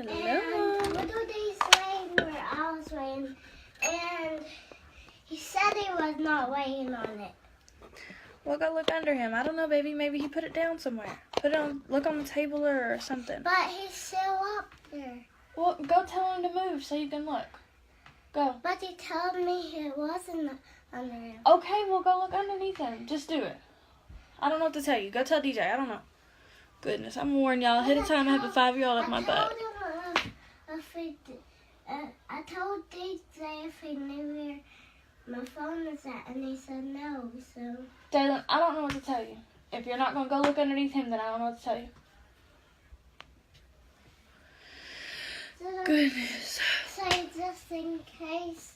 Hello. And little Day's laying where I was laying, and he said he was not laying on it. We'll go look under him. I don't know, baby. Maybe he put it down somewhere. Put it on. Look on the table or something. But he's still up there. Well, go tell him to move so you can look. Go. But he told me it wasn't under him. Okay, we'll go look underneath him. Just do it. I don't know what to tell you. Go tell DJ. I don't know. Goodness, I'm warning y'all ahead of time. I have a 5-year-old up my butt. I told DJ if he knew where my phone is at, and he said no. So Dalen, I don't know what to tell you. If you're not going to go look underneath him, then I don't know what to tell you. Goodness. Say just in case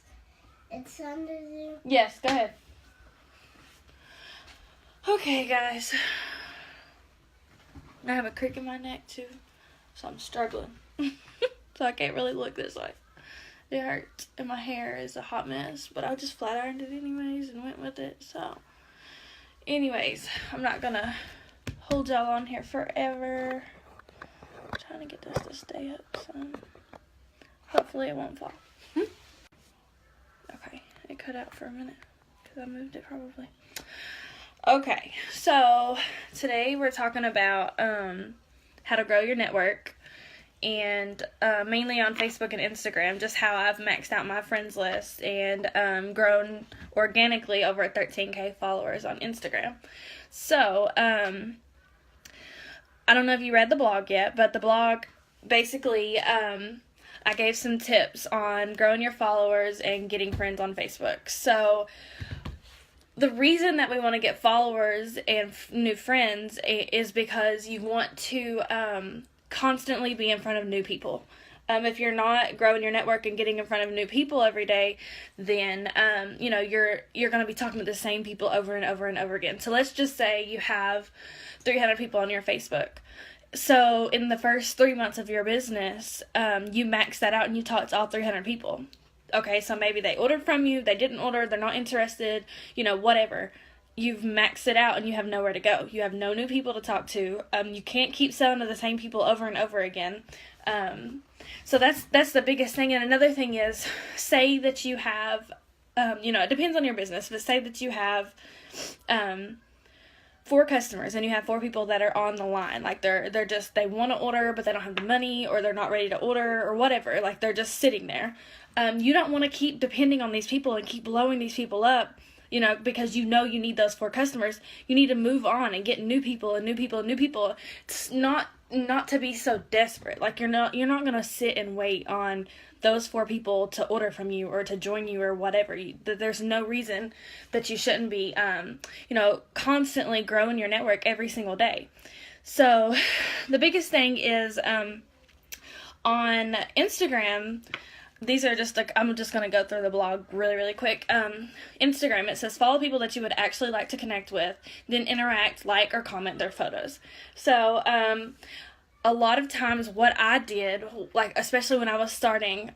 it's under there. Yes, go ahead. Okay, guys. I have a crick in my neck, too. So I'm struggling. So I can't really look this way. It hurts. And my hair is a hot mess. But I just flat ironed it anyways and went with it. So, anyways, I'm not going to hold y'all on here forever. I'm trying to get this to stay up some. Hopefully it won't fall. Okay, it cut out for a minute because I moved it probably. Okay, so today we're talking about how to grow your network, and mainly on Facebook and Instagram, just how I've maxed out my friends list and grown organically over 13K followers on Instagram. So, I don't know if you read the blog yet, but the blog basically, I gave some tips on growing your followers and getting friends on Facebook. So, the reason that we want to get followers and new friends is because you want to constantly be in front of new people. If you're not growing your network and getting in front of new people every day, then you're going to be talking to the same people over and over and over again. So let's just say you have 300 people on your Facebook. So in the first 3 months of your business, you max that out and you talk to all 300 people. Okay, so maybe they ordered from you, they didn't order, they're not interested, whatever. You've maxed it out and you have nowhere to go. You have no new people to talk to. You can't keep selling to the same people over and over again. So that's the biggest thing. And another thing is, say that you have, it depends on your business, but say that you have 4 customers and you have 4 people that are on the line. Like they want to order, but they don't have the money, or they're not ready to order, or whatever. Like they're just sitting there. You don't want to keep depending on these people and keep blowing these people up, because you need those 4 customers. You need to move on and get new people and new people and new people. It's not to be so desperate. Like you're not going to sit and wait on those 4 people to order from you or to join you or whatever. There's no reason that you shouldn't be, constantly growing your network every single day. So the biggest thing is on Instagram. These are just I'm just going to go through the blog really, really quick. Instagram, it says follow people that you would actually like to connect with, then interact, like, or comment their photos. So, a lot of times what I did, like, especially when I was starting,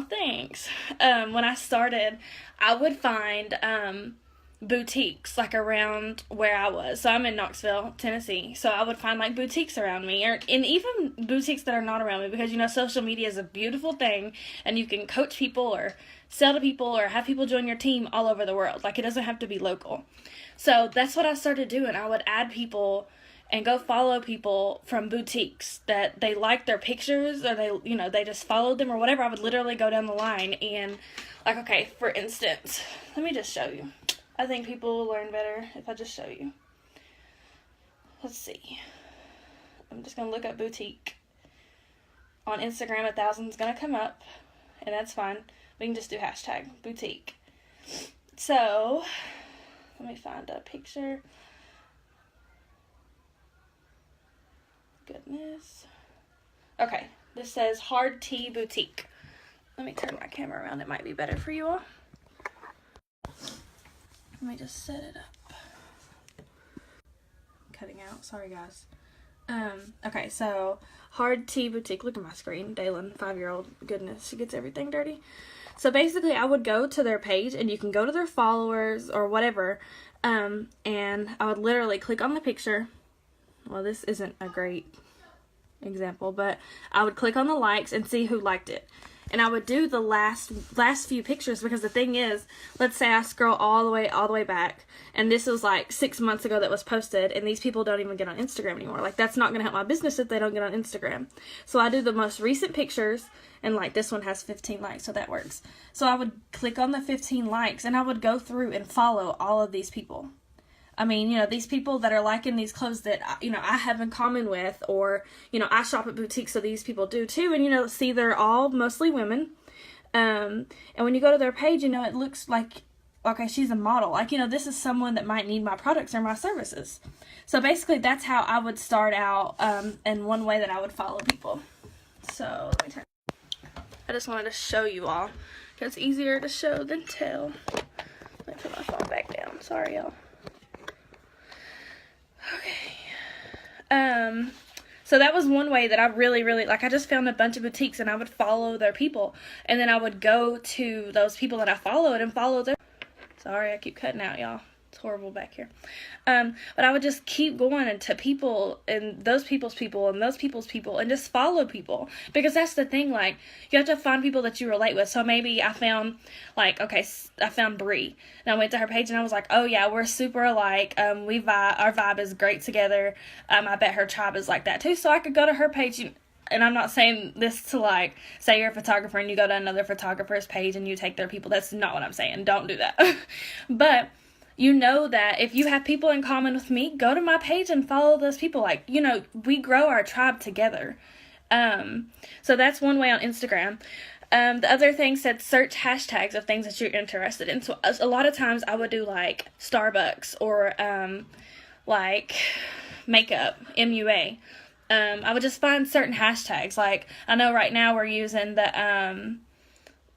thanks. When I started, I would find, boutiques like around where I was. So I'm in Knoxville, Tennessee. So I would find like boutiques around me, and even boutiques that are not around me, because social media is a beautiful thing, and you can coach people or sell to people or have people join your team all over the world. Like it doesn't have to be local. So that's what I started doing. I would add people and go follow people from boutiques that they liked their pictures, or they just followed them or whatever. I would literally go down the line and like, okay, for instance, let me just show you. I think people will learn better if I just show you. Let's see. I'm just going to look up boutique. On Instagram, 1,000 is going to come up, and that's fine. We can just do hashtag boutique. So, let me find a picture. Goodness. Okay, this says Hard Tea Boutique. Let me turn my camera around. It might be better for you all. Let me just set it up. Cutting out. Sorry, guys. Okay, so Hard Tea Boutique. Look at my screen. Dalen, 5-year-old. Goodness, she gets everything dirty. So basically, I would go to their page, and you can go to their followers or whatever, and I would literally click on the picture. Well, this isn't a great example, but I would click on the likes and see who liked it. And I would do the last few pictures, because the thing is, let's say I scroll all the way back, and this was like 6 months ago that was posted, and these people don't even get on Instagram anymore. Like, that's not going to help my business if they don't get on Instagram. So I do the most recent pictures, and like this one has 15 likes, so that works. So I would click on the 15 likes, and I would go through and follow all of these people. I mean, you know, these people that are liking these clothes that, you know, I have in common with, or, you know, I shop at boutiques, so these people do too. And, you know, see, they're all mostly women. And when you go to their page, you know, it looks like, okay, she's a model. Like, you know, this is someone that might need my products or my services. So basically, that's how I would start out, and one way that I would follow people. So let me turn. I just wanted to show you all, because it's easier to show than tell. Let me put my phone back down. Sorry, y'all. Okay. So that was one way that I really, like, I just found a bunch of boutiques, and I would follow their people, and then I would go to those people that I followed and follow their, sorry, I keep cutting out, y'all. It's horrible back here. But I would just keep going into people, and those people's people, and those people's people, and just follow people. Because that's the thing, like, you have to find people that you relate with. So maybe I found, like, okay, I found Bree, and I went to her page, and I was like, oh yeah, we're super alike, our vibe is great together, I bet her tribe is like that too. So I could go to her page, and I'm not saying this to, like, say you're a photographer and you go to another photographer's page and you take their people. That's not what I'm saying. Don't do that. But you know that if you have people in common with me, go to my page and follow those people. Like, you know, we grow our tribe together. So that's one way on Instagram. The other thing said search hashtags of things that you're interested in. So a lot of times I would do, like, Starbucks or, like, makeup, MUA. I would just find certain hashtags. Like, I know right now we're using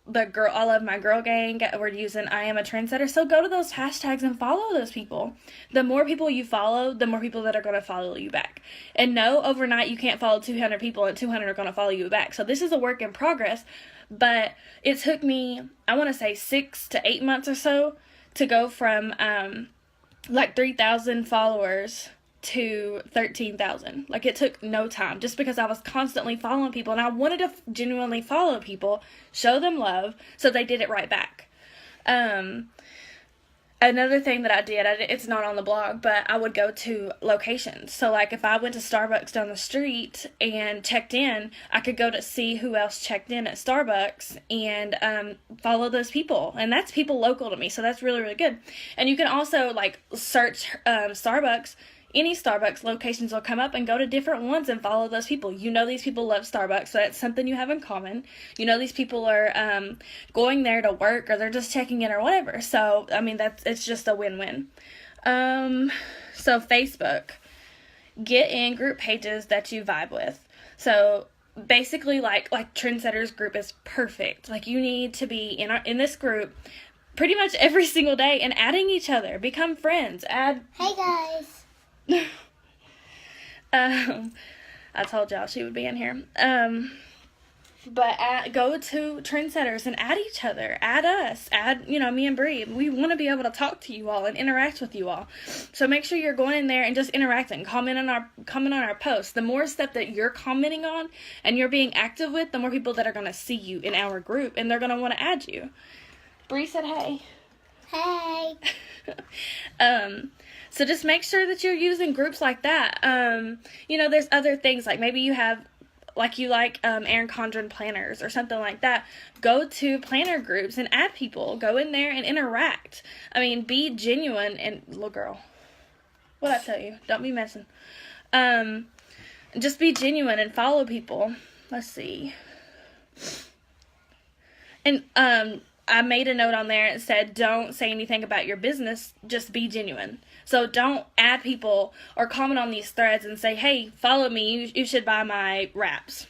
the girl, I love my girl gang. We're using I am a trendsetter. So go to those hashtags and follow those people. The more people you follow, the more people that are going to follow you back. And no, overnight you can't follow 200 people and 200 are going to follow you back. So this is a work in progress, but it took me, I want to say 6 to 8 months or so to go from like 3,000 followers to 13,000. Like, it took no time, just because I was constantly following people, and I wanted to genuinely follow people, show them love, so they did it right back. Another thing that I did, it's not on the blog, but I would go to locations. So, like, if I went to Starbucks down the street and checked in, I could go to see who else checked in at Starbucks and follow those people. And that's people local to me, so that's really, really good. And you can also, like, search Starbucks. Any Starbucks locations will come up, and go to different ones and follow those people. You know these people love Starbucks, so that's something you have in common. You know these people are going there to work, or they're just checking in or whatever. So, I mean, it's just a win-win. So Facebook. Get in group pages that you vibe with. So basically, like Trendsetters group is perfect. Like, you need to be in this group pretty much every single day and adding each other. Become friends. Hey guys. I told y'all she would be in here. But go to Trendsetters and add each other. Add us. Add, you know, me and Bree. We want to be able to talk to you all and interact with you all. So make sure you're going in there and just interacting. Comment on our posts. The more stuff that you're commenting on and you're being active with, the more people that are going to see you in our group, and they're going to want to add you. Bree said hey. Hey. So just make sure that you're using groups like that. You know, there's other things, like maybe you have, like, you like Erin Condren planners or something like that. Go to planner groups and add people. Go in there and interact. I mean, be genuine. And little girl, what'd I tell you? Don't be messing. Just be genuine and follow people. Let's see. And I made a note on there and said, don't say anything about your business, just be genuine. So don't add people or comment on these threads and say, hey, follow me, you should buy my wraps.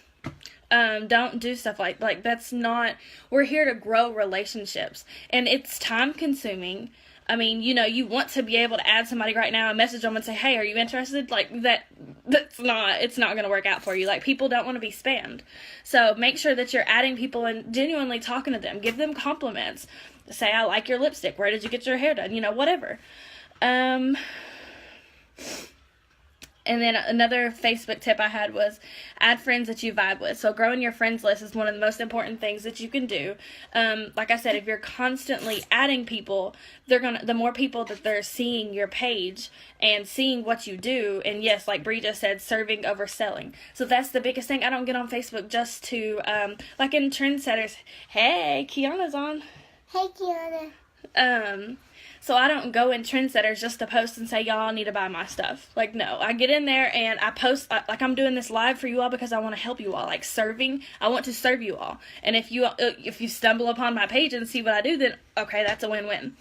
Don't do stuff like that's not, we're here to grow relationships, and it's time consuming. I mean, you know, you want to be able to add somebody right now and message them and say, hey, are you interested? Like, it's not going to work out for you. Like, people don't want to be spammed. So make sure that you're adding people and genuinely talking to them. Give them compliments. Say, I like your lipstick. Where did you get your hair done? You know, whatever. And then another Facebook tip I had was add friends that you vibe with. So growing your friends list is one of the most important things that you can do. Like I said, if you're constantly adding people, the more people that they're seeing your page and seeing what you do, and yes, like Bree just said, serving over selling. So that's the biggest thing. I don't get on Facebook just to, like in Trendsetters, hey, Kiana's on. Hey, Kiana. So I don't go in Trendsetters just to post and say, y'all need to buy my stuff. Like, no. I get in there and I post, like I'm doing this live for you all because I want to help you all. Like serving, I want to serve you all. And if you stumble upon my page and see what I do, then okay, that's a win-win.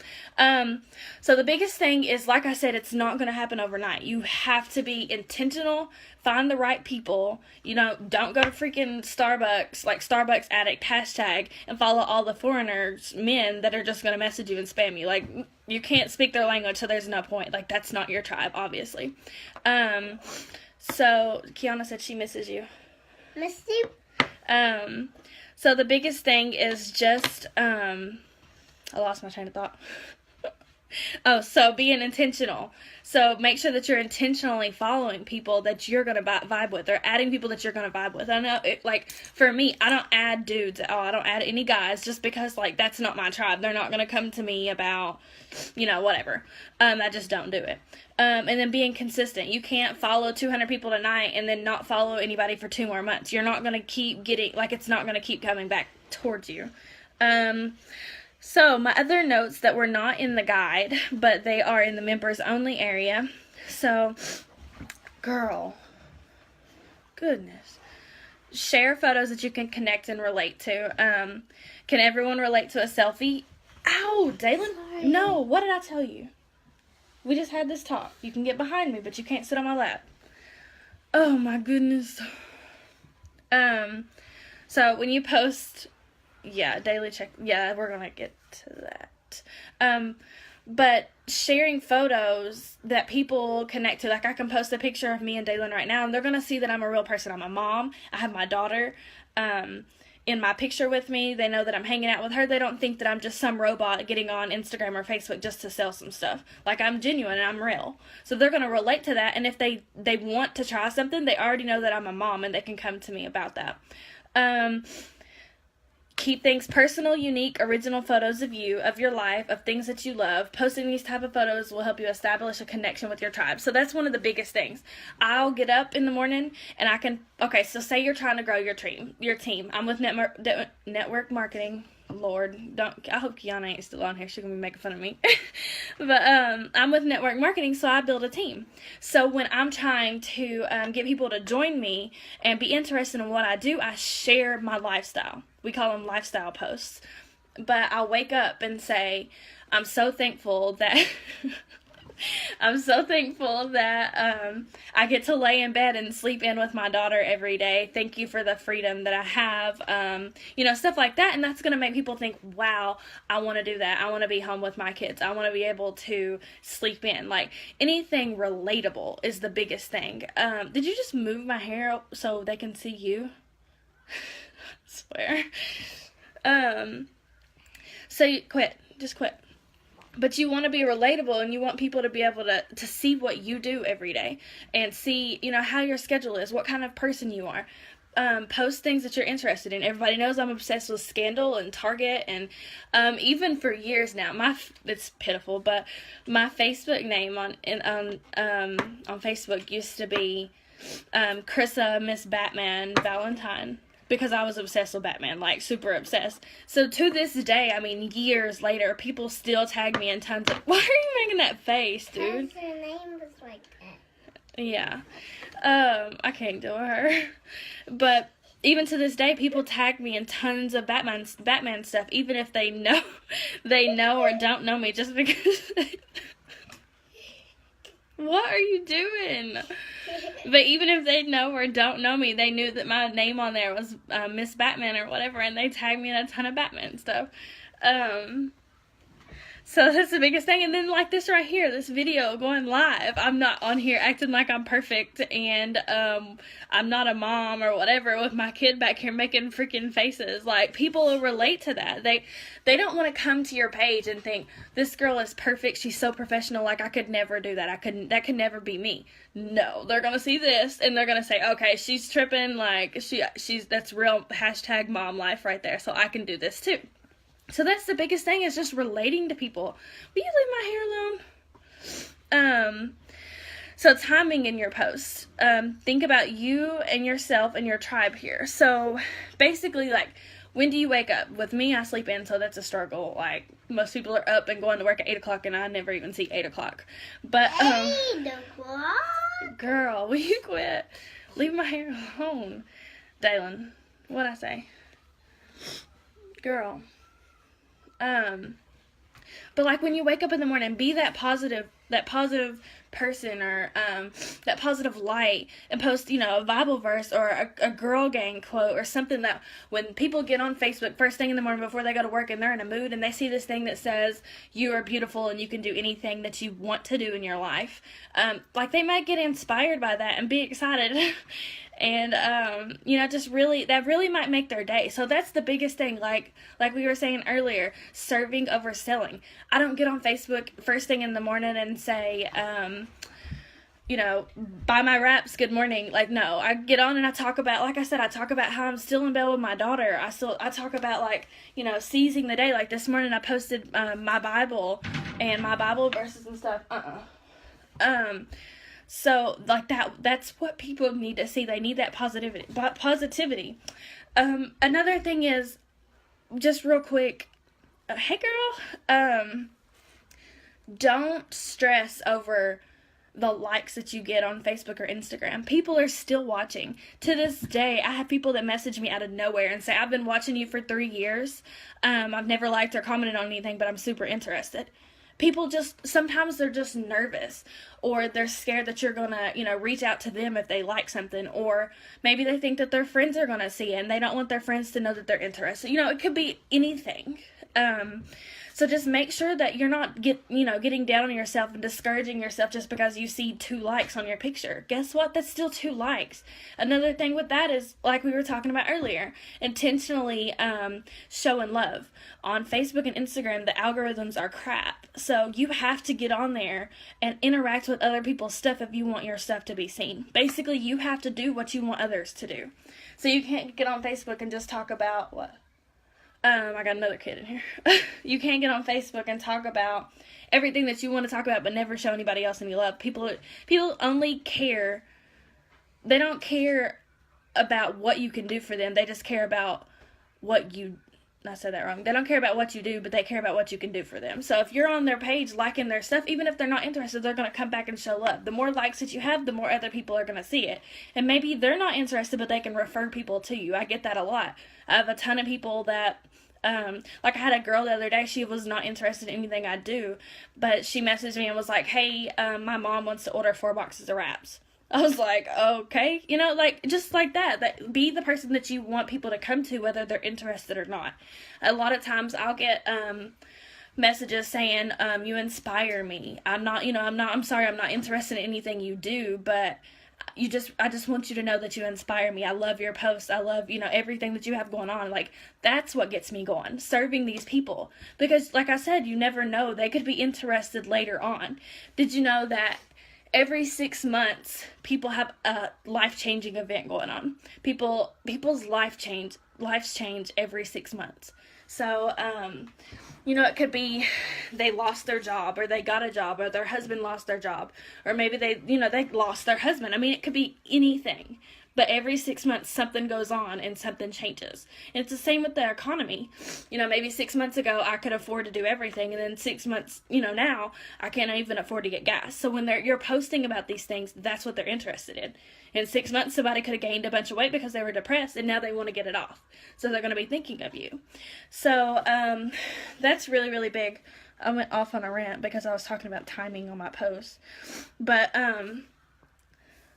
So the biggest thing is, like I said, it's not going to happen overnight. You have to be intentional, find the right people. You know, don't go to freaking Starbucks, like Starbucks addict hashtag, and follow all the foreigners, men that are just going to message you and spam you. Like, you can't speak their language, so there's no point. Like, that's not your tribe, obviously. So Kiana said she misses you. Miss you. So the biggest thing is just, I lost my train of thought. So being intentional. So make sure that you're intentionally following people that you're going to vibe with, or adding people that you're going to vibe with. I know, like, for me, I don't add dudes at all. I don't add any guys just because, like, that's not my tribe. They're not going to come to me about, you know, whatever. I just don't do it. And then being consistent. You can't follow 200 people tonight and then not follow anybody for 2 more months. You're not going to keep getting, like, it's not going to keep coming back towards you. So, my other notes that were not in the guide, but they are in the members only area. So, girl, goodness. Share photos that you can connect and relate to. Can everyone relate to a selfie? Ow, Dalen. Sorry. No, what did I tell you? We just had this talk. You can get behind me, but you can't sit on my lap. Oh, my goodness. So, when you post... Yeah, daily check. Yeah, we're going to get to that. But sharing photos that people connect to, like I can post a picture of me and Dalen right now, and they're going to see that I'm a real person. I'm a mom. I have my daughter in my picture with me. They know that I'm hanging out with her. They don't think that I'm just some robot getting on Instagram or Facebook just to sell some stuff. Like, I'm genuine and I'm real. So they're going to relate to that, and if they want to try something, they already know that I'm a mom, and they can come to me about that. Keep things personal, unique, original photos of you, of your life, of things that you love. Posting these type of photos will help you establish a connection with your tribe. So that's one of the biggest things. I'll get up in the morning and I can, okay, so say you're trying to grow your team. I'm with network marketing. Lord, I hope Kiana ain't still on here. She's going to be making fun of me. But I'm with network marketing, so I build a team. So when I'm trying to get people to join me and be interested in what I do, I share my lifestyle. We call them lifestyle posts. But I'll wake up and say, I'm so thankful that... I get to lay in bed and sleep in with my daughter every day. Thank you for the freedom that I have. Stuff like that. And that's going to make people think, wow, I want to do that. I want to be home with my kids. I want to be able to sleep in. Like, anything relatable is the biggest thing. Did you just move my hair so they can see you? I swear. So you quit. Just quit. But you want to be relatable, and you want people to be able to see what you do every day and see, how your schedule is, what kind of person you are. Post things that you're interested in. Everybody knows I'm obsessed with Scandal and Target, and even for years now, it's pitiful, but my Facebook name on Facebook used to be Krissa Miss Batman Valentine. Because I was obsessed with Batman, like super obsessed. So to this day, years later, people still tag me in tons of... Why are you making that face, dude? Because her name was like that. Yeah. I can't do her. But even to this day, people tag me in tons of Batman stuff, even if they know or don't know me, just because... What are you doing? But even if they know or don't know me, they knew that my name on there was Miss Batman or whatever, and they tagged me in a ton of Batman stuff. So that's the biggest thing. And then like this right here, this video going live, I'm not on here acting like I'm perfect and I'm not a mom or whatever with my kid back here making freaking faces. Like, people will relate to that. They don't want to come to your page and think, this girl is perfect, she's so professional, like I could never do that. That could never be me. No, they're gonna see this and they're gonna say, okay, she's tripping, like she's that's real hashtag mom life right there, so I can do this too. So that's the biggest thing, is just relating to people. Will you leave my hair alone? So timing in your posts. Think about you and yourself and your tribe here. So basically, like, when do you wake up? With me, I sleep in, so that's a struggle. Like, most people are up and going to work at 8 o'clock, and I never even see 8 o'clock. But, 8 o'clock? Girl, will you quit? Leave my hair alone. Dalen, what'd I say? Girl. But like, when you wake up in the morning, be that positive person, or that positive light, and post, a Bible verse or a Girl Gang quote or something, that when people get on Facebook first thing in the morning before they go to work and they're in a mood and they see this thing that says you are beautiful and you can do anything that you want to do in your life, like, they might get inspired by that and be excited. And, just really, that really might make their day. So that's the biggest thing, like we were saying earlier, serving over selling. I don't get on Facebook first thing in the morning and say, buy my wraps, good morning. Like, no, I get on and I talk about, like I said, I talk about how I'm still in bed with my daughter. I talk about, like, seizing the day. Like, this morning I posted my Bible and my Bible verses and stuff. So, like, that's what people need to see. They need that positivity. Another thing is, just real quick, hey girl, don't stress over the likes that you get on Facebook or Instagram. People are still watching. To this day, I have people that message me out of nowhere and say, I've been watching you for 3 years. I've never liked or commented on anything, but I'm super interested. People sometimes they're just nervous, or they're scared that you're gonna, reach out to them if they like something, or maybe they think that their friends are gonna see it and they don't want their friends to know that they're interested. It could be anything. So just make sure that you're not getting down on yourself and discouraging yourself just because you see 2 likes on your picture. Guess what? That's still 2 likes. Another thing with that is, like we were talking about earlier, intentionally showing love. On Facebook and Instagram, the algorithms are crap. So you have to get on there and interact with other people's stuff if you want your stuff to be seen. Basically, you have to do what you want others to do. So you can't get on Facebook and just talk about what? I got another kid in here. You can't get on Facebook and talk about everything that you want to talk about, but never show anybody else any love. People only care. They don't care about what you can do for them. They just care about what you. I said that wrong. They don't care about what you do, but they care about what you can do for them. So if you're on their page liking their stuff, even if they're not interested, they're going to come back and show love. The more likes that you have, the more other people are going to see it. And maybe they're not interested, but they can refer people to you. I get that a lot. I have a ton of people that, like, I had a girl the other day, she was not interested in anything I do, but she messaged me and was like, hey, my mom wants to order 4 boxes of wraps. I was like, okay, just like that be the person that you want people to come to, whether they're interested or not. A lot of times I'll get, messages saying, you inspire me. I'm sorry, I'm not interested in anything you do, but I just want you to know that you inspire me. I love your posts. I love, everything that you have going on. Like, that's what gets me going, serving these people. Because, like I said, you never know. They could be interested later on. Did you know that every 6 months, people have a life-changing event going on? People's lives change every 6 months. So, it could be they lost their job, or they got a job, or their husband lost their job, or maybe they lost their husband. I mean, it could be anything. But every 6 months, something goes on and something changes. And it's the same with the economy. Maybe 6 months ago, I could afford to do everything. And then 6 months, now, I can't even afford to get gas. So when you're posting about these things, that's what they're interested in. In 6 months, somebody could have gained a bunch of weight because they were depressed, and now they want to get it off. So they're going to be thinking of you. So that's really, really big. I went off on a rant because I was talking about timing on my posts. But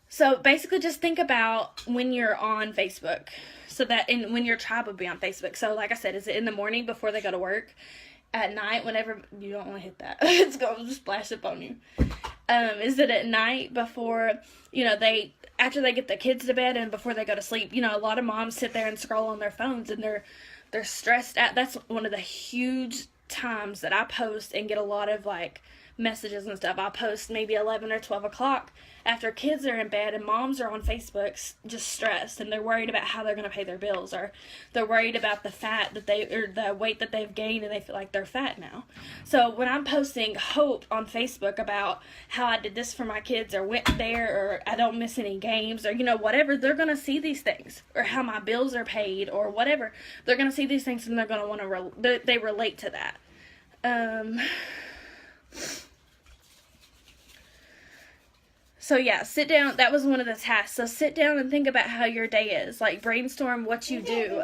so basically, just think about when you're on Facebook, so that when your tribe will be on Facebook. So like I said, is it in the morning before they go to work? at night, whenever you don't want to hit that, it's going to splash up on you. Is that at night before, after they get the kids to bed and before they go to sleep, a lot of moms sit there and scroll on their phones and they're stressed out. That's one of the huge times that I post and get a lot of messages and stuff. I'll post maybe 11 or 12 o'clock after kids are in bed and moms are on Facebook just stressed and they're worried about how they're going to pay their bills, or they're worried about the weight that they've gained and they feel like they're fat now. So when I'm posting hope on Facebook about how I did this for my kids or went there or I don't miss any games or whatever, they're going to see these things, or how my bills are paid or whatever. They're going to see these things and they're going to want to they relate to that. So yeah, sit down. That was one of the tasks. So sit down and think about how your day is. Brainstorm what you do.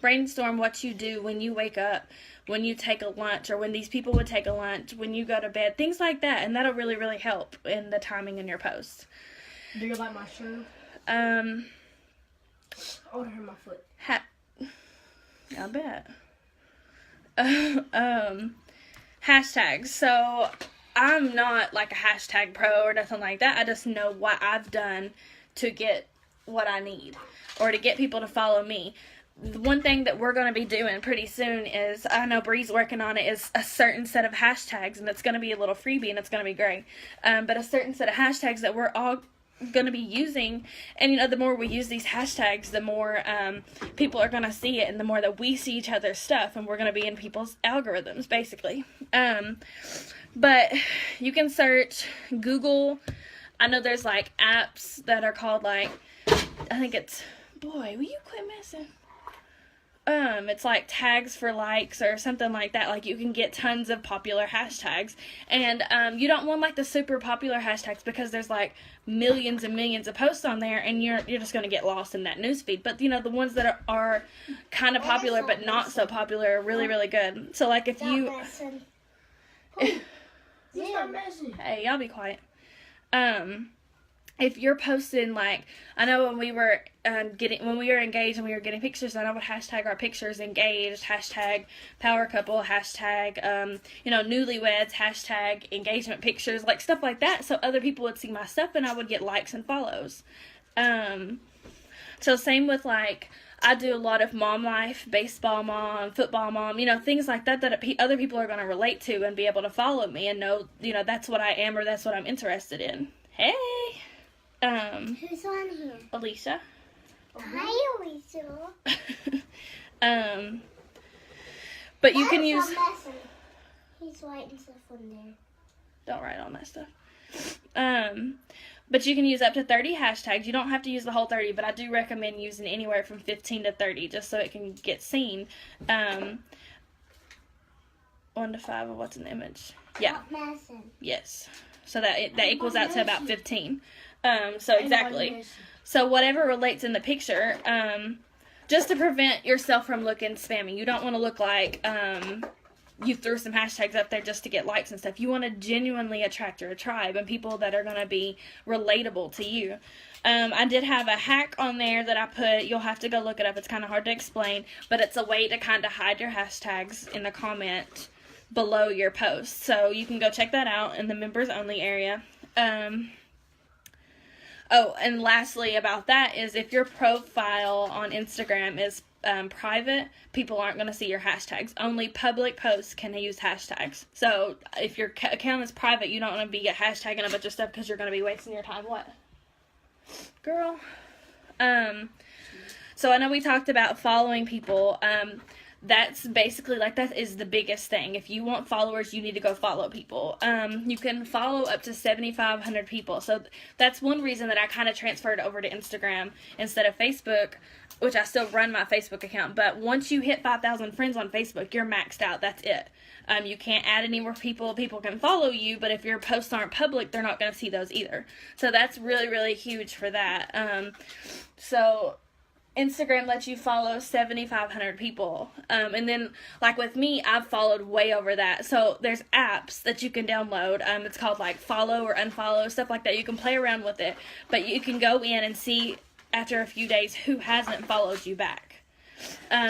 Brainstorm what you do when you wake up, when you take a lunch, or when these people would take a lunch, when you go to bed, things like that. And that'll really, really help in the timing in your post. Do you like my shirt? Oh, it hurt my foot. I bet. Hashtags. So I'm not a hashtag pro or nothing like that. I just know what I've done to get what I need or to get people to follow me. The one thing that we're going to be doing pretty soon is, I know Bree's working on it, is a certain set of hashtags, and it's going to be a little freebie and it's going to be great. But a certain set of hashtags that we're all going to be using, and the more we use these hashtags, the more people are going to see it, and the more that we see each other's stuff, and we're going to be in people's algorithms basically. But you can search Google. I know there's apps that are called I think it's, boy, will you quit messing? It's tags for likes or something like that. You can get tons of popular hashtags, and you don't want the super popular hashtags because there's millions and millions of posts on there, and you're just going to get lost in that newsfeed. But the ones that are kind of popular but not so popular are really, really good. So if you hey, y'all be quiet. If you're posting I know when we were engaged and we were getting pictures done, I would hashtag our pictures engaged, hashtag power couple, hashtag newlyweds, hashtag engagement pictures, stuff like that, so other people would see my stuff and I would get likes and follows. So same with I do a lot of mom life, baseball mom, football mom, things like that other people are going to relate to and be able to follow me and know, that's what I am or that's what I'm interested in. Hey! Who's on here? Alicia. Hi, Alicia. But you can use... He's writing stuff on there. Don't write all that stuff. But you can use up to 30 hashtags. You don't have to use the whole 30, but I do recommend using anywhere from 15 to 30 just so it can get seen. 1 to 5 of what's in the image. Yeah. Yes. So that equals out to about 15. So exactly. So whatever relates in the picture, just to prevent yourself from looking spammy. You don't want to look like you threw some hashtags up there just to get likes and stuff. You want to genuinely attract your tribe and people that are going to be relatable to you. I did have a hack on there that I put. You'll have to go look it up. It's kind of hard to explain, but it's a way to kind of hide your hashtags in the comment below your post. So you can go check that out in the members only area. Oh, and lastly about that is if your profile on Instagram is private, people aren't going to see your hashtags. Only public posts can use hashtags. So if your account is private, you don't want to be hashtagging a bunch of stuff because you're going to be wasting your time. What? Girl. So I know we talked about following people. That's basically that is the biggest thing. If you want followers, you need to go follow people. You can follow up to 7,500 people. So that's one reason that I kind of transferred over to Instagram instead of Facebook, which I still run my Facebook account. But once you hit 5,000 friends on Facebook, you're maxed out. That's it. You can't add any more people. People can follow you, but if your posts aren't public, they're not going to see those either. So that's really, really huge for that. So Instagram lets you follow 7,500 people. And then, with me, I've followed way over that. So there's apps that you can download. It's called, follow or unfollow, stuff like that. You can play around with it. But you can go in and see, after a few days, who hasn't followed you back.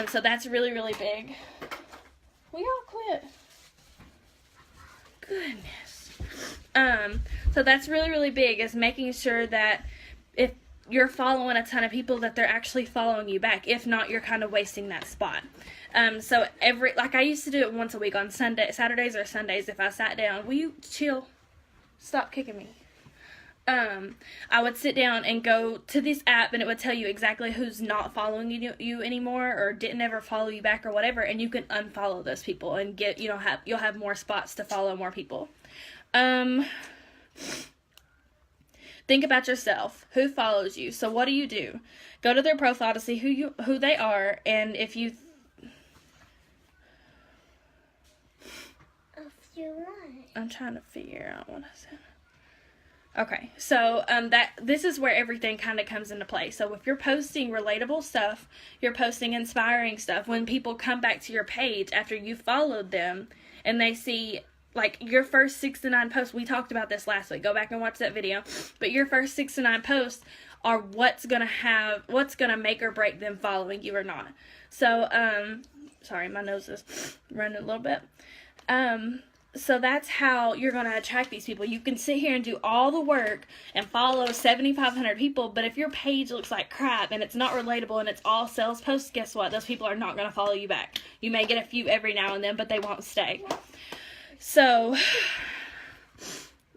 So that's really, really big. Will y'all quit? Goodness. So that's really, really big, is making sure that if you're following a ton of people, that they're actually following you back. If not, you're kind of wasting that spot. So I used to do it once a week on Saturdays or Sundays. If I sat down, will you chill? Stop kicking me. I would sit down and go to this app, and it would tell you exactly who's not following you anymore, or didn't ever follow you back or whatever, and you can unfollow those people and you'll have more spots to follow more people. Think about yourself. Who follows you? So what do? Go to their profile to see who they are, and if you I'm trying to figure out what I said. Okay, so this is where everything kind of comes into play. So if you're posting relatable stuff, you're posting inspiring stuff, when people come back to your page after you followed them and they see like your first 6 to 9 posts, we talked about this last week. Go back and watch that video. But your first 6 to 9 posts are what's gonna make or break them following you or not. So sorry, my nose is running a little bit. So that's how you're going to attract these people. You can sit here and do all the work and follow 7,500 people, but if your page looks like crap and it's not relatable and it's all sales posts, guess what? Those people are not going to follow you back. You may get a few every now and then, but they won't stay. So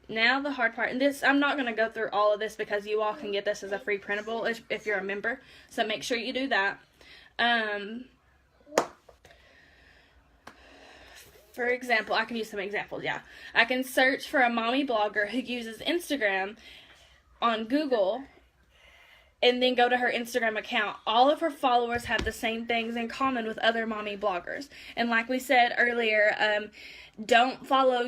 now the hard part, and this, I'm not going to go through all of this because you all can get this as a free printable if you're a member. So make sure you do that. For example, I can use some examples, yeah. I can search for a mommy blogger who uses Instagram on Google and then go to her Instagram account. All of her followers have the same things in common with other mommy bloggers. And like we said earlier, don't follow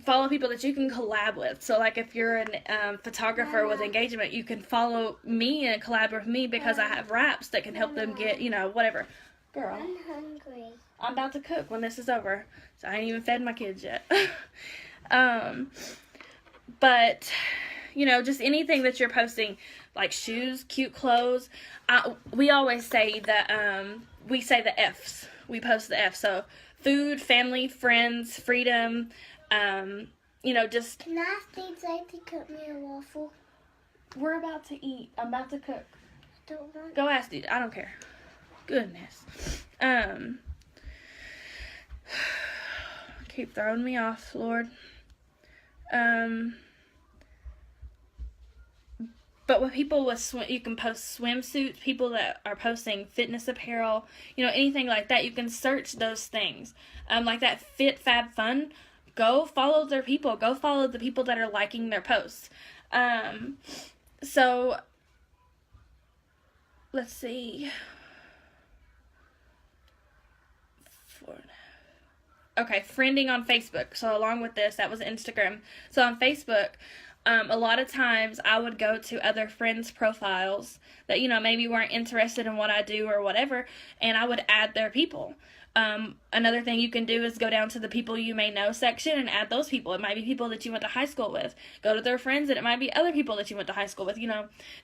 follow people that you can collab with. So like if you're a photographer with engagement, you can follow me and collab with me because I have wraps that can help them get, whatever. Girl. I'm hungry. I'm about to cook when this is over. So I ain't even fed my kids yet. But, just anything that you're posting, like shoes, cute clothes. We always say that, we say the F's. We post the F. So food, family, friends, freedom, just. Can I ask DJ to cook me a waffle? We're about to eat. I'm about to cook. I don't want. Go ask dude. I don't care. Goodness. Keep throwing me off, Lord. But with people you can post swimsuits, people that are posting fitness apparel, anything like that. You can search those things. Like that Fit Fab Fun. Go follow their people. Go follow the people that are liking their posts. So let's see. Okay, friending on Facebook. So along with this, that was Instagram. So on Facebook, a lot of times I would go to other friends' profiles that, maybe weren't interested in what I do or whatever, and I would add their people. Another thing you can do is go down to the people you may know section and add those people. It might be people that you went to high school with. Go to their friends and it might be other people that you went to high school with.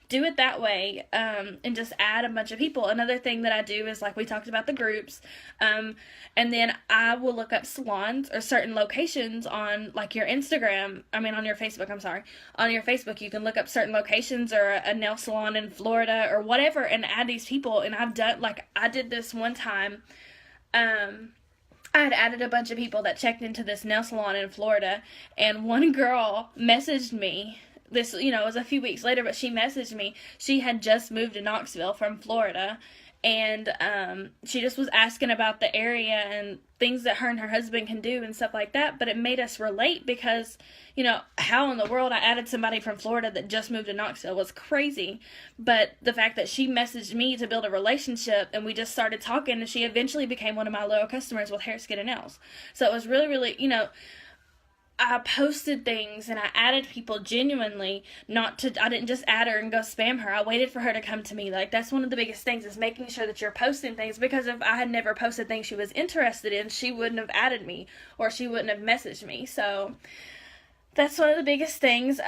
Do it that way, and just add a bunch of people. Another thing that I do is, like we talked about, the groups, and then I will look up salons or certain locations on like your Instagram. On your Facebook, I'm sorry. On your Facebook, you can look up certain locations or a nail salon in Florida or whatever and add these people. And I did this one time. I had added a bunch of people that checked into this nail salon in Florida, and one girl messaged me. This, it was a few weeks later, but she messaged me. She had just moved to Knoxville from Florida, and she just was asking about the area and things that her and her husband can do and stuff like that. But it made us relate because, how in the world I added somebody from Florida that just moved to Knoxville was crazy. But the fact that she messaged me to build a relationship and we just started talking, and she eventually became one of my loyal customers with hair, skin, and nails. So it was really, really, I posted things and I added people genuinely, I didn't just add her and go spam her. I waited for her to come to me. Like, that's one of the biggest things, is making sure that you're posting things, because if I had never posted things she was interested in, she wouldn't have added me or she wouldn't have messaged me. So that's one of the biggest things.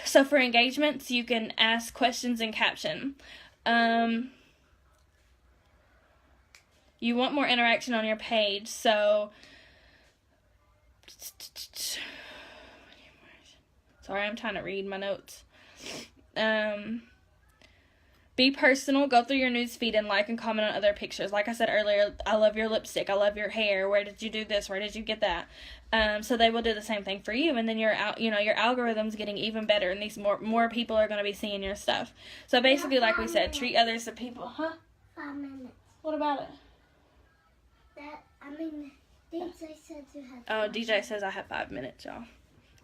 So for engagements, you can ask questions in caption. You want more interaction on your page, so sorry, I'm trying to read my notes. Be personal. Go through your news feed and like and comment on other pictures. Like I said earlier, I love your lipstick. I love your hair. Where did you do this? Where did you get that? So they will do the same thing for you, and then your algorithm's getting even better, and these more people are going to be seeing your stuff. So basically, like we said, treat others as people. Huh? 5 minutes. What about it? DJ said you had. Oh, DJ says I have 5 minutes, y'all.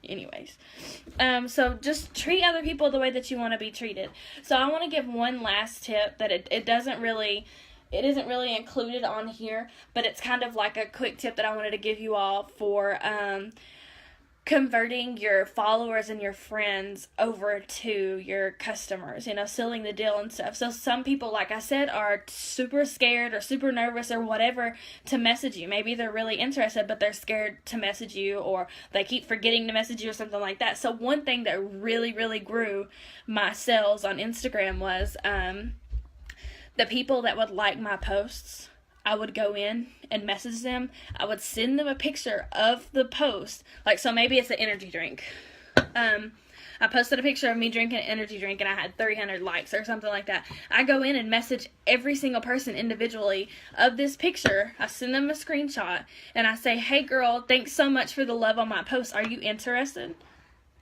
Anyways, so just treat other people the way that you want to be treated. So I want to give one last tip that it isn't really included on here, but it's kind of like a quick tip that I wanted to give you all for converting your followers and your friends over to your customers, sealing the deal and stuff. So some people, like I said, are super scared or super nervous or whatever to message you. Maybe they're really interested, but they're scared to message you, or they keep forgetting to message you or something like that. So one thing that really, really grew my sales on Instagram was the people that would like my posts. I would go in and message them. I would send them a picture of the post. Like, so maybe it's an energy drink. I posted a picture of me drinking an energy drink and I had 300 likes or something like that. I go in and message every single person individually of this picture. I send them a screenshot and I say, hey girl, thanks so much for the love on my post. Are you interested?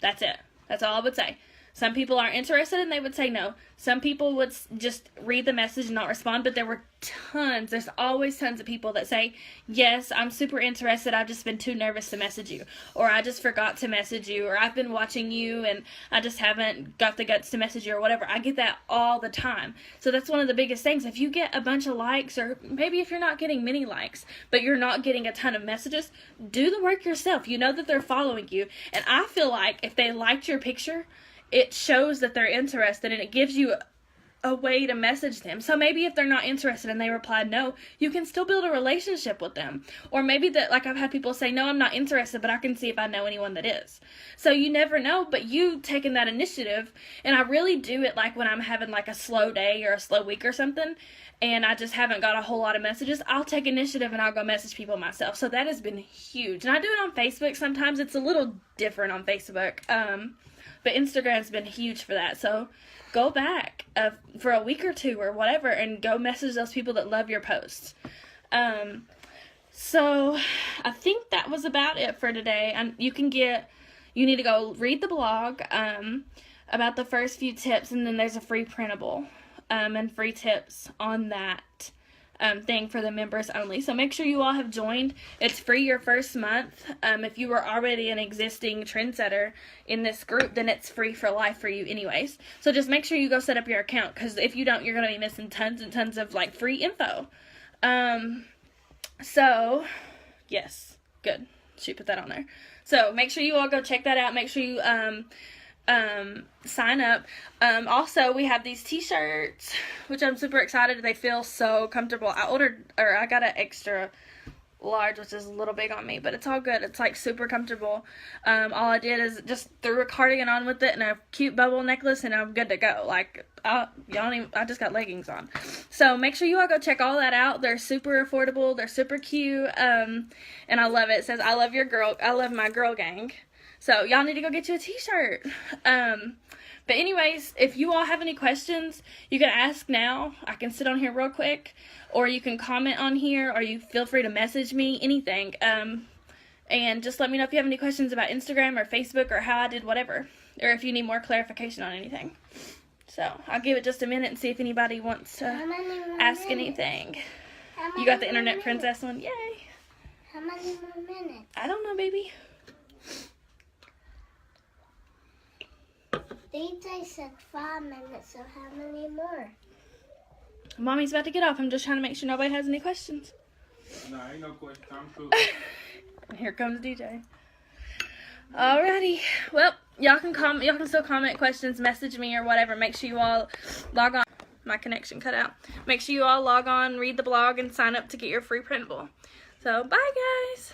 That's it. That's all I would say. Some people aren't interested and they would say no. Some people would just read the message and not respond, but there were there's always tons of people that say, yes, I'm super interested, I've just been too nervous to message you, or I just forgot to message you, or I've been watching you and I just haven't got the guts to message you, or whatever. I get that all the time. So that's one of the biggest things. If you get a bunch of likes, or maybe if you're not getting many likes, but you're not getting a ton of messages, do the work yourself. You know that they're following you, and I feel like if they liked your picture, it shows that they're interested, and it gives you a way to message them. So maybe if they're not interested and they replied no, you can still build a relationship with them. Or maybe that, like I've had people say, no, I'm not interested, but I can see if I know anyone that is. So you never know, but you taking that initiative, and I really do it like when I'm having like a slow day or a slow week or something, and I just haven't got a whole lot of messages, I'll take initiative and I'll go message people myself. So that has been huge. And I do it on Facebook sometimes. It's a little different on Facebook. But Instagram's been huge for that. So go back for a week or two or whatever and go message those people that love your posts. So I think that was about it for today. And you need to go read the blog about the first few tips, and then there's a free printable and free tips on that thing for the members only. So make sure you all have joined. It's free your first month. If you were already an existing trendsetter in this group, then it's free for life for you anyways. So just make sure you go set up your account, because if you don't, you're going to be missing tons and tons of like free info. So yes, good. Should put that on there. So make sure you all go check that out. Make sure you sign up. Also, we have these t-shirts, which I'm super excited. They feel so comfortable. I got an extra large, which is a little big on me, but it's all good. It's like super comfortable. All I did is just threw a cardigan on with it and a cute bubble necklace, and I'm good to go. Like, I just got leggings on. So make sure you all go check all that out. They're super affordable. They're super cute. And I love it. It says, I love my girl gang. So y'all need to go get you a t-shirt. But anyways, if you all have any questions, you can ask now. I can sit on here real quick, or you can comment on here, or you feel free to message me, anything. And just let me know if you have any questions about Instagram or Facebook or how I did whatever, or if you need more clarification on anything. So I'll give it just a minute and see if anybody wants to ask anything. You got the Internet Princess one? Yay! How many more minutes? I don't know, baby. DJ said 5 minutes, so how many more? Mommy's about to get off. I'm just trying to make sure nobody has any questions. No, ain't no question. I'm cool. Here comes DJ. Alrighty. Well, y'all can still comment questions, message me or whatever. Make sure you all log on. My connection cut out. Make sure you all log on, read the blog, and sign up to get your free printable. So, bye guys.